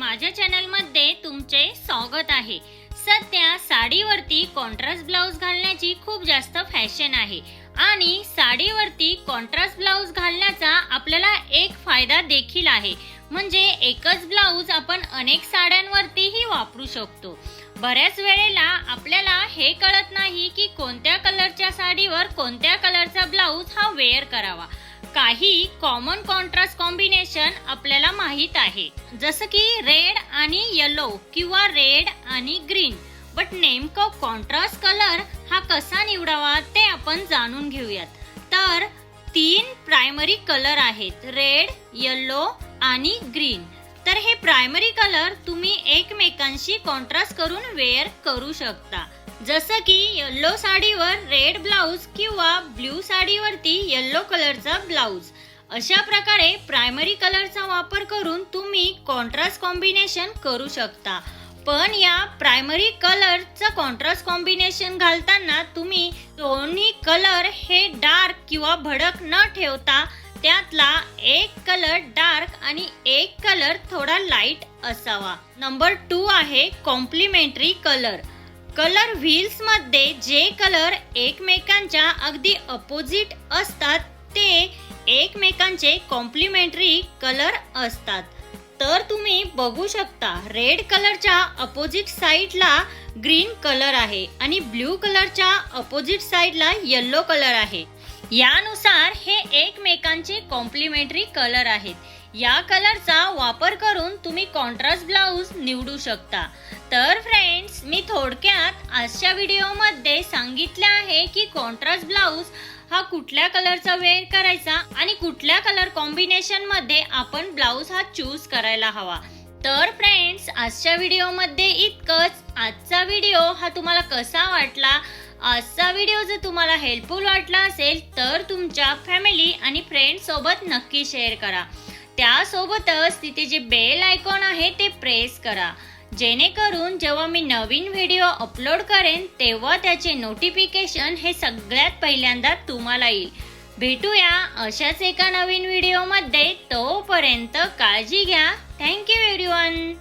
माझ्या चॅनलमध्ये तुमचे स्वागत आहे। सध्या साडीवरती कॉन्ट्रास्ट ब्लाउज घालण्याची खूप जास्त फॅशन आहे आणि साडीवरती कॉन्ट्रास्ट ब्लाउज घालण्याचा आपल्याला एक फायदा देखील आहे, म्हणजे एकच ब्लाउज आपण अनेक साड्यांवरतीही वापरू शकतो। बऱ्याच वेळेला आपल्याला हे कळत नाही की कोणत्या कलरच्या साडीवर कोणत्या कलरचा ब्लाउज हा वेअर करावा। काही कॉमन कॉन्ट्रास्ट कॉम्बिनेशन आपल्याला माहित आहे, जसं की रेड आणि येलो किंवा रेड आणि ग्रीन, बट नेमकं कॉन्ट्रास्ट कलर हा कसा निवडावा ते आपण जाणून घेऊयात। तर 3 प्रायमरी कलर आहेत, रेड, येलो आणि ग्रीन। तर हे प्रायमरी कलर तुम्ही एकमेकांशी कॉन्ट्रास्ट करून वेअर करू शकता, जसं की येलो साडीवर रेड ब्लाउज किंवा ब्ल्यू साडीवरती येलो कलरचा ब्लाउज। अशा प्रकारे प्रायमरी कलरचा वापर करून तुम्ही कॉन्ट्रास्ट कॉम्बिनेशन करू शकता। पण या प्रायमरी कलरचं कॉन्ट्रास्ट कॉम्बिनेशन घालताना तुम्ही दोन्ही कलर हे डार्क किंवा भडक न ठेवता त्यातला एक कलर डार्क आणि एक कलर थोडा लाईट असावा। नंबर 2 आहे कॉम्प्लिमेंटरी कलर। कलर व्हील्स मध्ये जे कलर एकमेकांच्या अगदी अपोजिट असतात ते एकमेकांचे कॉम्प्लिमेंटरी कलर असतात। तर तुम्ही बघू शकता, रेड कलरच्या अपोजिट साइडला ग्रीन कलर आहे आणि ब्ल्यू कलरच्या अपोजिट साइडला येलो कलर आहे। यानुसार हे एकमेकांचे कॉम्प्लिमेंटरी कलर आहेत। या कलरचा वापर करून तुम्ही कॉन्ट्रास्ट ब्लाउज निवडू शकता। तर फ्रेंड्स, मी थोडक्यात आजच्या व्हिडिओमध्ये सांगितले आहे की कॉन्ट्रास्ट ब्लाउज हा कुठल्या कलरचा वेअर करायचा आणि कुठल्या कलर कॉम्बिनेशन मध्ये आपण ब्लाउज हा चूज करायला हवा। तर फ्रेंड्स, आजच्या व्हिडिओमध्ये इतकंच। आजचा व्हिडिओ हा तुम्हाला कसा वाटला? आजचा व्हिडिओ जर तुम्हाला हेल्पफुल वाटला असेल तर तुमच्या फॅमिली आणि फ्रेंड्स सोबत नक्की शेअर करा। त्यासोबतच तिथे जे बेल आयकॉन आहे ते प्रेस करा, जेणेकरून जेव्हा मी नवीन व्हिडिओ अपलोड करेन तेव्हा त्याचे नोटिफिकेशन हे सगळ्यात पहिल्यांदा तुम्हाला येईल। भेटूया अशाच एका नवीन व्हिडिओमध्ये, तोपर्यंत काळजी घ्या। Thank you everyone.